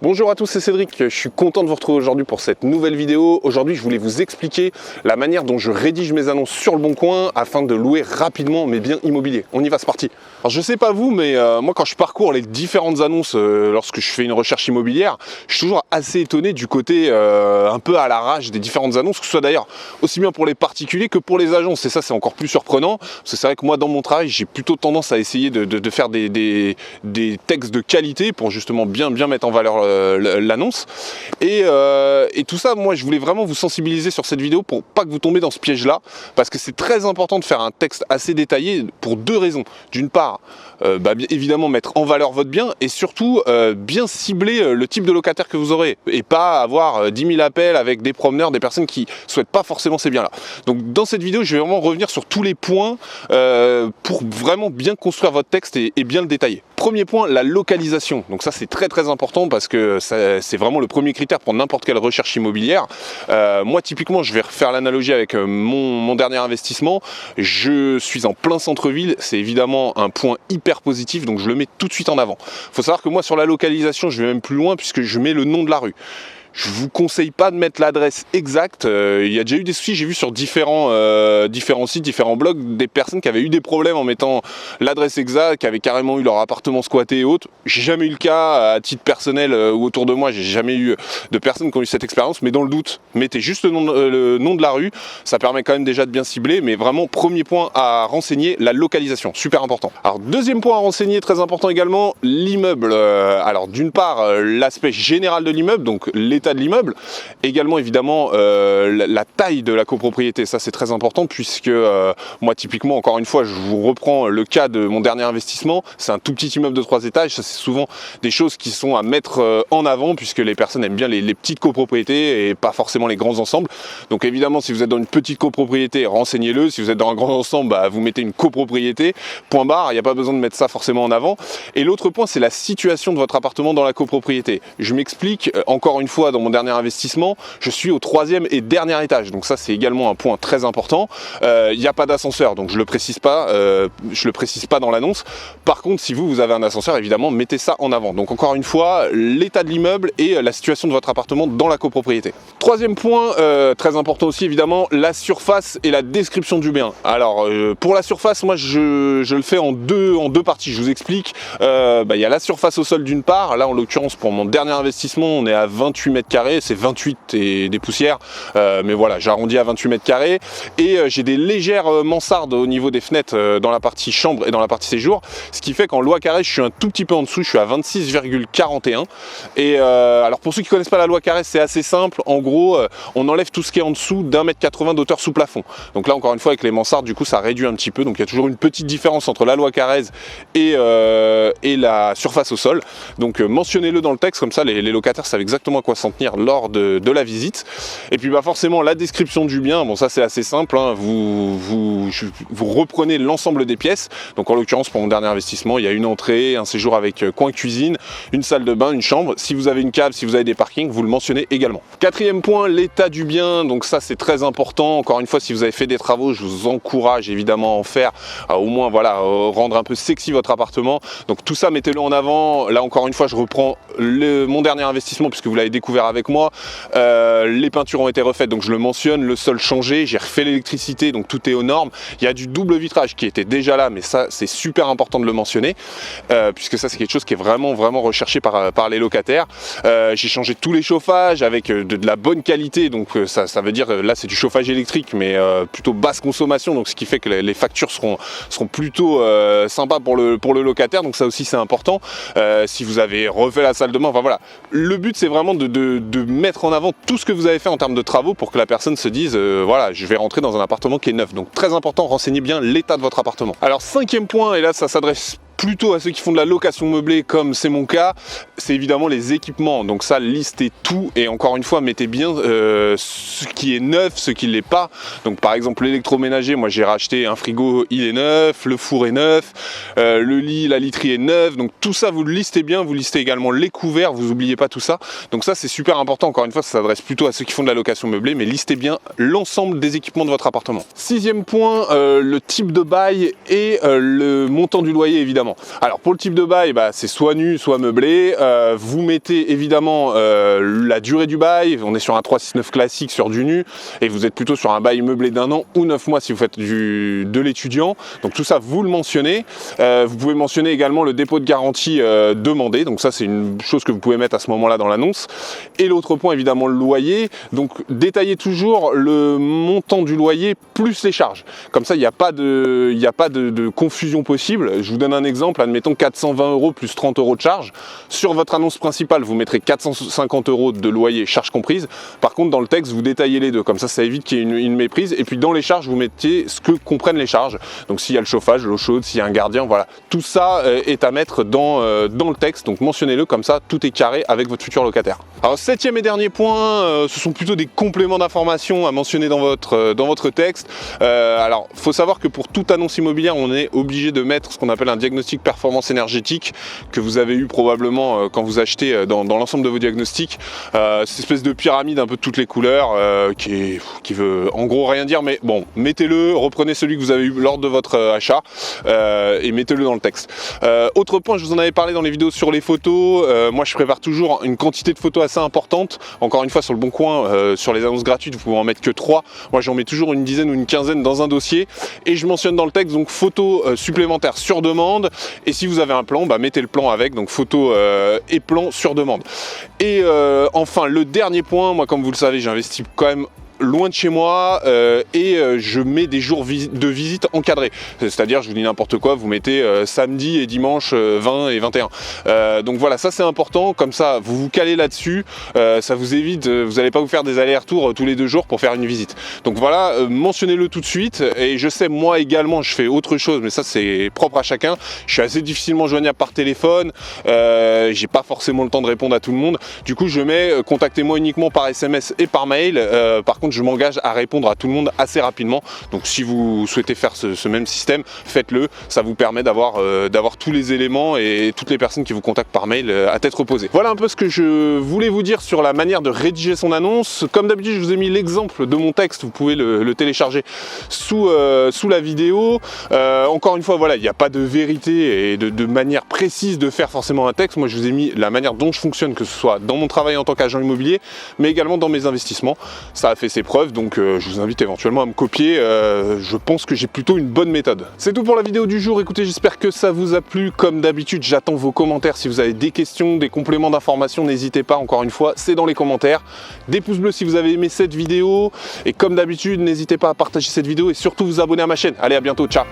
Bonjour à tous, c'est Cédric, je suis content de vous retrouver aujourd'hui pour cette nouvelle vidéo. Aujourd'hui, je voulais vous expliquer la manière dont je rédige mes annonces sur le Bon Coin afin de louer rapidement mes biens immobiliers. On y va, c'est parti. Alors je sais pas vous, mais moi quand je parcours les différentes annonces lorsque je fais une recherche immobilière, je suis toujours assez étonné du côté un peu à l'arrache des différentes annonces, que ce soit d'ailleurs aussi bien pour les particuliers que pour les agences. Et ça, c'est encore plus surprenant, parce que c'est vrai que moi dans mon travail, j'ai plutôt tendance à essayer de faire des textes de qualité pour justement bien mettre en valeur l'annonce et tout ça. Moi je voulais vraiment vous sensibiliser sur cette vidéo pour pas que vous tombiez dans ce piège là, parce que c'est très important de faire un texte assez détaillé pour deux raisons. D'une part, évidemment mettre en valeur votre bien, et surtout bien cibler le type de locataire que vous aurez, et pas avoir 10 000 appels avec des promeneurs, des personnes qui souhaitent pas forcément ces biens là. Donc dans cette vidéo je vais vraiment revenir sur tous les points pour vraiment bien construire votre texte et bien le détailler. Premier point, la localisation. Donc ça c'est très important, parce que c'est vraiment le premier critère pour n'importe quelle recherche immobilière. Moi typiquement, je vais refaire l'analogie avec mon dernier investissement. Je suis en plein centre-ville, c'est évidemment un point hyper positif, donc je le mets tout de suite en avant. Il faut savoir que moi sur la localisation, je vais même plus loin, puisque je mets le nom de la rue. Je vous conseille pas de mettre l'adresse exacte. Il y a déjà eu des soucis, j'ai vu sur différents sites, différents blogs, des personnes qui avaient eu des problèmes en mettant l'adresse exacte, qui avaient carrément eu leur appartement squatté et autres. J'ai jamais eu le cas à titre personnel ou autour de moi, j'ai jamais eu de personnes qui ont eu cette expérience, mais dans le doute, mettez juste le nom de la rue, ça permet quand même déjà de bien cibler. Mais vraiment, premier point à renseigner, la localisation, super important. Alors deuxième point à renseigner, très important également, l'immeuble. Alors d'une part, l'aspect général de l'immeuble, donc l'état de l'immeuble, également évidemment la taille de la copropriété. Ça c'est très important, puisque moi typiquement, encore une fois, je vous reprends le cas de mon dernier investissement, c'est un tout petit immeuble de 3 étages. Ça c'est souvent des choses qui sont à mettre en avant, puisque les personnes aiment bien les petites copropriétés et pas forcément les grands ensembles. Donc évidemment, si vous êtes dans une petite copropriété, renseignez-le. Si vous êtes dans un grand ensemble, vous mettez une copropriété, point barre, il n'y a pas besoin de mettre ça forcément en avant. Et l'autre point, c'est la situation de votre appartement dans la copropriété. Je m'explique, encore une fois, dans mon dernier investissement, je suis au 3e et dernier étage, donc ça c'est également un point très important. Il n'y a pas d'ascenseur, donc je le précise pas dans l'annonce. Par contre, si vous avez un ascenseur, évidemment mettez ça en avant. Donc encore une fois, l'état de l'immeuble et la situation de votre appartement dans la copropriété. Troisième point, très important aussi évidemment, la surface et la description du bien. Alors pour la surface, moi je le fais en deux parties. Je vous explique. Il y a la surface au sol d'une part. Là en l'occurrence, pour mon dernier investissement, on est à 28 mètres carrés, c'est 28 et des poussières, mais voilà, j'arrondis à 28 mètres carrés, et j'ai des légères mansardes au niveau des fenêtres dans la partie chambre et dans la partie séjour, ce qui fait qu'en loi carrée je suis un tout petit peu en dessous, je suis à 26,41. Et alors pour ceux qui connaissent pas la loi carrée, c'est assez simple. En gros, on enlève tout ce qui est en dessous d'1,80 m d'auteur sous plafond. Donc là encore une fois, avec les mansardes, du coup ça réduit un petit peu, donc il y a toujours une petite différence entre la loi carrée et la surface au sol. Donc mentionnez-le dans le texte, comme ça les locataires savent exactement à quoi s'en tenir lors de la visite. Et puis forcément la description du bien, bon ça c'est assez simple, hein. Vous reprenez l'ensemble des pièces. Donc en l'occurrence, pour mon dernier investissement, il y a une entrée, un séjour avec coin cuisine, une salle de bain, une chambre. Si vous avez une cave, si vous avez des parkings, vous le mentionnez également. Quatrième point, l'état du bien. Donc ça c'est très important. Encore une fois, si vous avez fait des travaux, je vous encourage évidemment à en faire, au moins voilà, rendre un peu sexy votre appartement. Donc tout ça, mettez-le en avant. Là encore une fois, je reprends mon dernier investissement, puisque vous l'avez découvert avec moi. Les peintures ont été refaites, donc je le mentionne, le sol changé, j'ai refait l'électricité, donc tout est aux normes. Il y a du double vitrage qui était déjà là, mais ça c'est super important de le mentionner, puisque ça c'est quelque chose qui est vraiment recherché par les locataires. J'ai changé tous les chauffages avec de la bonne qualité, donc ça veut dire, là c'est du chauffage électrique, mais plutôt basse consommation, donc ce qui fait que les factures seront plutôt sympas pour le locataire, donc ça aussi c'est important. Si vous avez refait la salle de bain, enfin voilà, le but c'est vraiment de mettre en avant tout ce que vous avez fait en termes de travaux, pour que la personne se dise voilà, je vais rentrer dans un appartement qui est neuf. Donc très important, renseignez bien l'état de votre appartement. Alors cinquième point, et là ça s'adresse plutôt à ceux qui font de la location meublée comme c'est mon cas, c'est évidemment les équipements. Donc ça, listez tout, et encore une fois, mettez bien ce qui est neuf, ce qui ne l'est pas. Donc par exemple l'électroménager, moi j'ai racheté un frigo, il est neuf, le four est neuf, le lit, la literie est neuve. Donc tout ça, vous le listez bien, vous listez également les couverts, vous n'oubliez pas tout ça. Donc ça c'est super important, encore une fois ça s'adresse plutôt à ceux qui font de la location meublée, mais listez bien l'ensemble des équipements de votre appartement. Sixième point, le type de bail et le montant du loyer évidemment. évidemment. Alors pour le type de bail, c'est soit nu, soit meublé. Vous mettez évidemment la durée du bail, on est sur un 369 classique sur du nu, et vous êtes plutôt sur un bail meublé d'1 an ou 9 mois si vous faites de l'étudiant. Donc tout ça, vous le mentionnez. Vous pouvez mentionner également le dépôt de garantie demandé, donc ça c'est une chose que vous pouvez mettre à ce moment-là dans l'annonce. Et l'autre point, évidemment, le loyer. Donc détaillez toujours le montant du loyer plus les charges. Comme ça, il n'y a pas de confusion possible. Je vous donne un exemple, admettons 420 € plus 30 € de charge. Sur votre annonce principale, vous mettrez 450 € de loyer, charges comprises. Par contre, dans le texte, vous détaillez les deux. Comme ça évite qu'il y ait une méprise. Et puis dans les charges, vous mettez ce que comprennent les charges. Donc s'il y a le chauffage, l'eau chaude, s'il y a un gardien, voilà. Tout ça est à mettre dans le texte. Donc mentionnez-le, comme ça, tout est carré avec votre futur locataire. Alors 7e et dernier point, ce sont plutôt des compléments d'information à mentionner dans votre texte. Alors, il faut savoir que pour toute annonce immobilière, on est obligé de mettre ce qu'on appelle un diagnostic performance énergétique que vous avez eu probablement quand vous achetez dans l'ensemble de vos diagnostics. Cette espèce de pyramide un peu de toutes les couleurs qui veut en gros rien dire, mais bon, mettez-le, reprenez celui que vous avez eu lors de votre achat et mettez-le dans le texte. Autre point, je vous en avais parlé dans les vidéos sur les photos. Moi, je prépare toujours une quantité de photos assez importante. Encore une fois, sur le Bon Coin, sur les annonces gratuites, vous pouvez en mettre que 3. Moi, j'en mets toujours une dizaine ou une quinzaine dans un dossier et je mentionne dans le texte donc photos supplémentaires sur demande. Et si vous avez un plan, mettez le plan avec, donc photos et plan sur demande. Et enfin, le dernier point, moi, comme vous le savez, j'investis quand même loin de chez moi et je mets des jours de visite encadrés, c'est-à-dire, je vous dis n'importe quoi, vous mettez samedi et dimanche 20 et 21. Donc voilà, ça c'est important, comme ça vous vous calez là-dessus, ça vous évite, vous n'allez pas vous faire des allers-retours tous les 2 jours pour faire une visite. Donc voilà, mentionnez-le tout de suite. Et je sais, moi également, je fais autre chose, mais ça c'est propre à chacun. Je suis assez difficilement joignable par téléphone, j'ai pas forcément le temps de répondre à tout le monde. Du coup, je mets contactez-moi uniquement par SMS et par mail. Par contre, je m'engage à répondre à tout le monde assez rapidement. Donc si vous souhaitez faire ce même système, faites-le. Ça vous permet d'avoir tous les éléments et toutes les personnes qui vous contactent par mail à tête reposée. Voilà un peu ce que je voulais vous dire sur la manière de rédiger son annonce. Comme d'habitude, je vous ai mis l'exemple de mon texte. Vous pouvez le télécharger sous la vidéo. Encore une fois, voilà, il n'y a pas de vérité et de manière précise de faire forcément un texte. Moi, je vous ai mis la manière dont je fonctionne, que ce soit dans mon travail en tant qu'agent immobilier, mais également dans mes investissements. Ça a fait ses preuves, donc je vous invite éventuellement à me copier. Je pense que j'ai plutôt une bonne méthode. C'est tout pour la vidéo du jour. Écoutez, j'espère que ça vous a plu. Comme d'habitude, j'attends vos commentaires. Si vous avez des questions, des compléments d'information, n'hésitez pas. Encore une fois, c'est dans les commentaires. Des pouces bleus si vous avez aimé cette vidéo. Et comme d'habitude, n'hésitez pas à partager cette vidéo et surtout vous abonner à ma chaîne. Allez, à bientôt. Ciao.